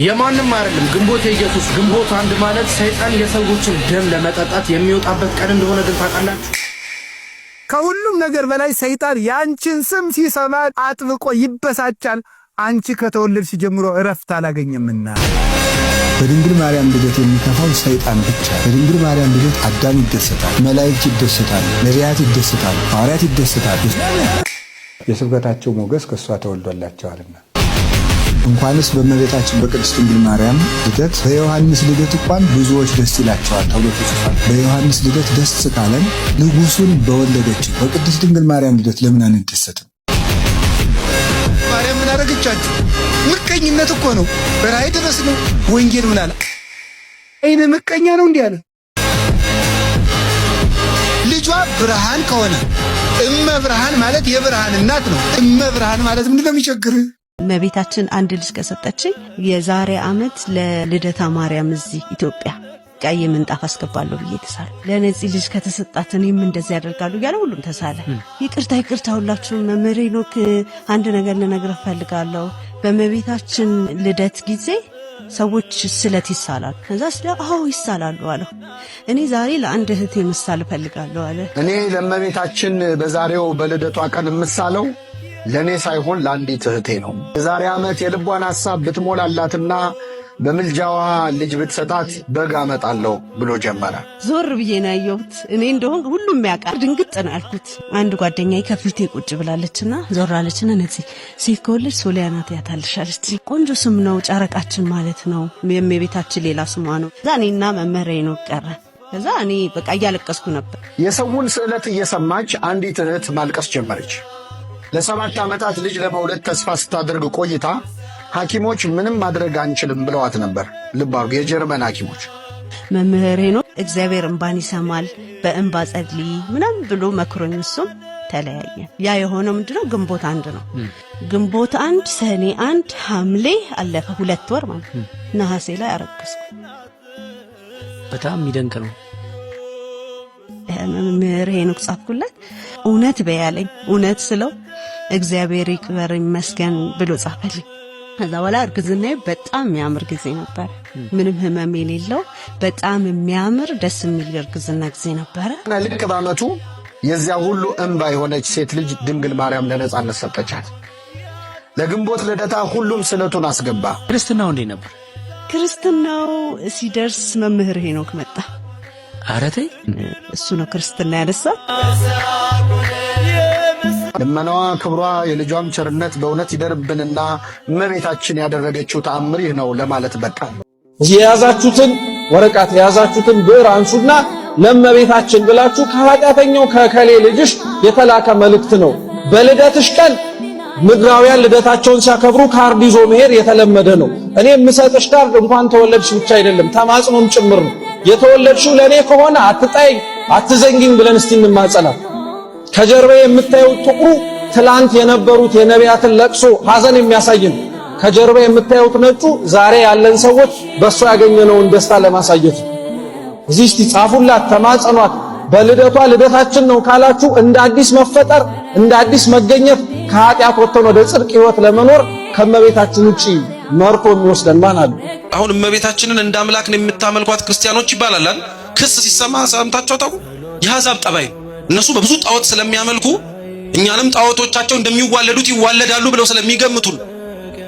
የማንም አይደለም ግንቦት የኢየሱስ ግንቦት አንድ ማለት ሰይጣን የሰዎችን ደም ለመጠጣት የሚወጣበት ቀን እንደሆነ ግን ታውቃላችሁ። ከሁሉም ነገር በላይ ሰይጣን ያንቺን ስም ሲሰማ አጥብቆ ይበሳጫል። አንቺ ከተወለድሽ ጀምሮ እረፍት አላገኘምና። በድንግል ማርያም ልደት የሚከፋው ሰይጣን ብቻ። በድንግል ማርያም ልደት አዳም ይደሰታል፣ መላእክት ይደሰታሉ፣ ነቢያት ይደሰታሉ፣ ሐዋርያት ይደሰታሉ። የስብከታቸው ሞገስ ከሷ ተወልዶላቸዋልና። እንኳንስ በእመቤታችን በቅድስት ድንግል ማርያም ልደት በዮሐንስ ልደት እንኳን ብዙዎች ደስ ይላቸዋል ተብሎ ተጽፏል። በዮሐንስ ልደት ደስ ካለን ንጉሱን በወለደችው በቅድስት ድንግል ማርያም ልደት ለምን አንደሰትም? ማርያም ምን አደረገቻችሁ? ምቀኝነት እኮ ነው። በራእይ ድረስ ነው። ወንጌል ምን አለ? አይነ ምቀኛ ነው እንዲህ አለ። ልጇ ብርሃን ከሆነ እመ ብርሃን ማለት የብርሃን እናት ነው። እመ ብርሃን ማለት ምንድነው የሚቸግር? እመቤታችን አንድ ልጅ ከሰጠችኝ የዛሬ ዓመት ለልደታ ማርያም እዚህ ኢትዮጵያ ቀይ ምንጣፍ አስገባለሁ ብዬ ተሳለ። ለነዚህ ልጅ ከተሰጣት እኔም እንደዚህ ያደርጋሉ ያለ ሁሉም ተሳለ። ይቅርታ ሁላችሁም። መምህር ሄኖክ አንድ ነገር ልነግርህ ፈልጋለሁ። በእመቤታችን ልደት ጊዜ ሰዎች ስለት ይሳላሉ። ከዛ ይሳላሉ አለ። እኔ ዛሬ ለአንድ እህቴ ምሳል ፈልጋለሁ አለ። እኔ ለእመቤታችን በዛሬው በልደቷ ቀን ምሳለው ለኔ ሳይሆን ለአንዲት እህቴ ነው። የዛሬ ዓመት የልቧን ሐሳብ ብትሞላላትና በምልጃዋ ልጅ ብትሰጣት በግ አመጣለሁ ብሎ ጀመረ። ዞር ብዬ ነው ያየሁት። እኔ እንደሆን ሁሉም ያውቃል። ድንግጥ ነው ያልኩት። አንድ ጓደኛዬ ከፊቴ ቁጭ ብላለችና ዞር አለችና ነዚህ ሴት ከወለድሽ ሶሊያና ትያታለሻለች። ቆንጆ ስም ነው፣ ጨረቃችን ማለት ነው። የእመቤታችን ሌላ ስሟ ነው። እዛ እኔና መምህሬ ነው ቀረ። ከዛ እኔ በቃ እያለቀስኩ ነበር። የሰውን ስዕለት እየሰማች አንዲት እህት ማልቀስ ጀመረች። ለ7 ዓመታት ልጅ ለመውለድ ተስፋ ስታደርግ ቆይታ ሐኪሞች ምንም ማድረግ አንችልም ብለዋት ነበር። ልብ አድርጉ፣ የጀርመን ሐኪሞች። መምህሬ ነው እግዚአብሔር እንባን ይሰማል፣ በእንባ ጸልይ ምናምን ብሎ መክሮኝ እሱም ተለያየን። ያ የሆነው ምንድነው? ግንቦት አንድ ነው። ግንቦት አንድ፣ ሰኔ 1፣ ሐምሌ አለፈ 2 ወር ማለት ነው። ነሐሴ ላይ አረገዝኩ። በጣም የሚደንቅ ነው። መምህሬ ነው ጻፍኩለት። እውነት በያለኝ እውነት ስለው እግዚአብሔር ይክበር ይመስገን ብሎ ጻፈልኝ። ከዛ በኋላ እርግዝናዬ በጣም የሚያምር ጊዜ ነበር። ምንም ህመም የሌለው በጣም የሚያምር ደስ የሚል እርግዝና ጊዜ ነበር። ልክ በዓመቱ የዚያ ሁሉ እንባ የሆነች ሴት ልጅ ድንግል ማርያም ለነጻነት ሰጠቻት። ለግንቦት ልደታ ሁሉም ስለቱን አስገባ። ክርስትናው እንዴት ነበር? ክርስትናው ሲደርስ መምህር ሄኖክ መጣ። አረቴ እሱ ነው ክርስትና ያነሳ። ልመናዋ ክብሯ የልጇም ቸርነት በእውነት ይደርብንና እመቤታችን ያደረገችው ተአምር ይህ ነው ለማለት በቃ። የያዛችሁትን ወረቀት የያዛችሁትን ብዕር አንሱና ለእመቤታችን ብላችሁ ከኃጢአተኛው ከከሌ ልጅሽ የተላከ መልእክት ነው። በልደትሽ ቀን ምድራውያን ልደታቸውን ሲያከብሩ ካርድ ይዞ መሄድ የተለመደ ነው። እኔ የምሰጥሽ ካርድ እንኳን ተወለድሽ ብቻ አይደለም ተማጽኖም ጭምር ነው። የተወለድሽው ለኔ ከሆነ አትጣይ አትዘንጊኝ ብለን እስቲ እንማጸናት። ከጀርባ የምታዩት ጥቁሩ ትላንት የነበሩት የነቢያትን ለቅሶ ሐዘን የሚያሳይ ነው። ከጀርባ የምታዩት ነጩ ዛሬ ያለን ሰዎች በእሷ ያገኘነውን ደስታ ለማሳየት ነው። እዚህ እስቲ ጻፉላት፣ ተማጸኗት። በልደቷ ልደታችን ነው ካላችሁ እንደ አዲስ መፈጠር እንደ አዲስ መገኘት ከኃጢአት ወጥተን ወደ ጽድቅ ሕይወት ለመኖር ከእመቤታችን ውጪ መርቶ የሚወስደን ማን አለ? አሁን እመቤታችንን እንደ አምላክ ነው የምታመልኳት ክርስቲያኖች ይባላል አይደል? ክስ ሲሰማ ሰምታችሁ ታውቁ? የአሕዛብ ጠባይ እነሱ በብዙ ጣዖት ስለሚያመልኩ እኛንም ጣዖቶቻቸው እንደሚዋለዱት ይዋለዳሉ ብለው ስለሚገምቱ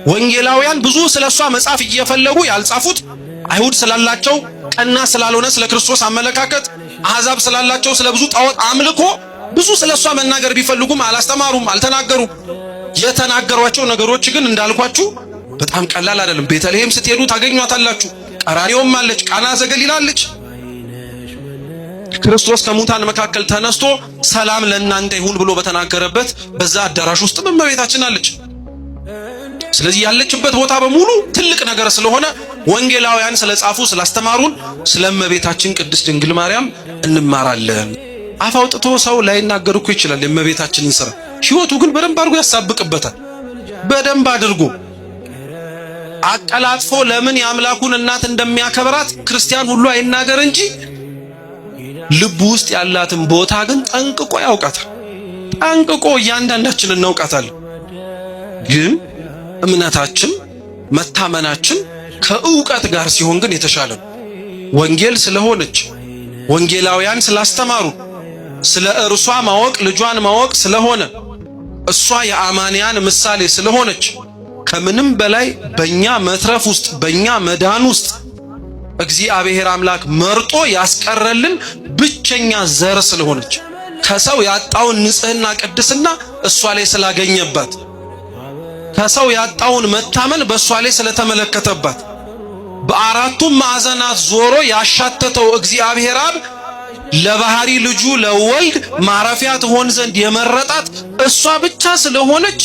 ወንጌላውያን ብዙ ስለሷ መጻፍ እየፈለጉ ያልጻፉት አይሁድ ስላላቸው ቀና ስላልሆነ ስለ ክርስቶስ አመለካከት፣ አሕዛብ ስላላቸው ስለ ብዙ ጣዖት አምልኮ ብዙ ስለሷ መናገር ቢፈልጉም አላስተማሩም፣ አልተናገሩም። የተናገሯቸው ነገሮች ግን እንዳልኳችሁ በጣም ቀላል አይደለም። ቤተልሔም ስትሄዱ ታገኟታላችሁ። ቀራንዮም አለች፣ ቃና ዘገሊላ አለች። ክርስቶስ ከሙታን መካከል ተነስቶ ሰላም ለእናንተ ይሁን ብሎ በተናገረበት በዛ አዳራሽ ውስጥ እመቤታችን አለች። ስለዚህ ያለችበት ቦታ በሙሉ ትልቅ ነገር ስለሆነ ወንጌላውያን ስለጻፉ ስላስተማሩን ስለ እመቤታችን ቅድስት ድንግል ማርያም እንማራለን። አፍ አውጥቶ ሰው ላይናገር እኮ ይችላል የእመቤታችንን ሥራ። ሕይወቱ ግን በደንብ አድርጎ ያሳብቅበታል። በደንብ አድርጎ አቀላጥፎ ለምን የአምላኩን እናት እንደሚያከብራት ክርስቲያን ሁሉ አይናገር እንጂ ልቡ ውስጥ ያላትን ቦታ ግን ጠንቅቆ ያውቃታል። ጠንቅቆ እያንዳንዳችን እናውቃታለን። ግን እምነታችን መታመናችን ከእውቀት ጋር ሲሆን ግን የተሻለ ነው። ወንጌል ስለሆነች፣ ወንጌላውያን ስላስተማሩ፣ ስለ እርሷ ማወቅ ልጇን ማወቅ ስለሆነ፣ እሷ የአማንያን ምሳሌ ስለሆነች፣ ከምንም በላይ በእኛ መትረፍ ውስጥ በእኛ መዳን ውስጥ እግዚአብሔር አምላክ መርጦ ያስቀረልን ብቸኛ ዘር ስለሆነች፣ ከሰው ያጣውን ንጽህና ቅድስና እሷ ላይ ስላገኘባት፣ ከሰው ያጣውን መታመን በእሷ ላይ ስለተመለከተባት፣ በአራቱም ማዕዘናት ዞሮ ያሻተተው እግዚአብሔር አብ ለባህሪ ልጁ ለወልድ ማረፊያ ትሆን ዘንድ የመረጣት እሷ ብቻ ስለሆነች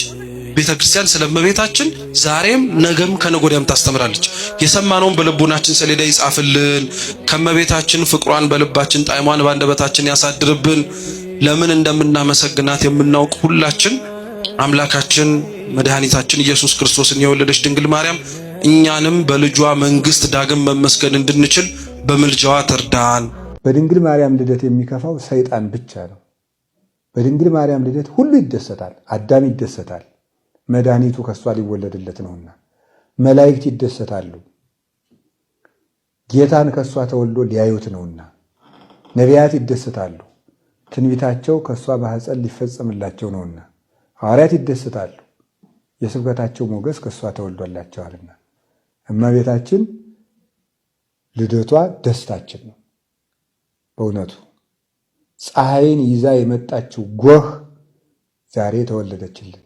ቤተክርስቲያን ስለእመቤታችን ዛሬም ነገም ከነጎዲያም ታስተምራለች። የሰማነውን በልቡናችን ሰሌዳ ይጻፍልን። ከእመቤታችን ፍቅሯን በልባችን ጣዕሟን በአንደበታችን ያሳድርብን። ለምን እንደምናመሰግናት የምናውቅ ሁላችን አምላካችን መድኃኒታችን ኢየሱስ ክርስቶስን የወለደች ድንግል ማርያም እኛንም በልጇ መንግስት ዳግም መመስገን እንድንችል በምልጃዋ ትርዳን። በድንግል ማርያም ልደት የሚከፋው ሰይጣን ብቻ ነው። በድንግል ማርያም ልደት ሁሉ ይደሰታል። አዳም ይደሰታል፣ መድኃኒቱ ከሷ ሊወለድለት ነውና። መላእክት ይደሰታሉ፣ ጌታን ከሷ ተወልዶ ሊያዩት ነውና። ነቢያት ይደሰታሉ፣ ትንቢታቸው ከሷ ማኅፀን ሊፈጸምላቸው ነውና። ሐዋርያት ይደሰታሉ፣ የስብከታቸው ሞገስ ከሷ ተወልዶላቸዋልና። እመቤታችን ልደቷ ደስታችን ነው። በእውነቱ ፀሐይን ይዛ የመጣችው ጎህ ዛሬ ተወለደችልን።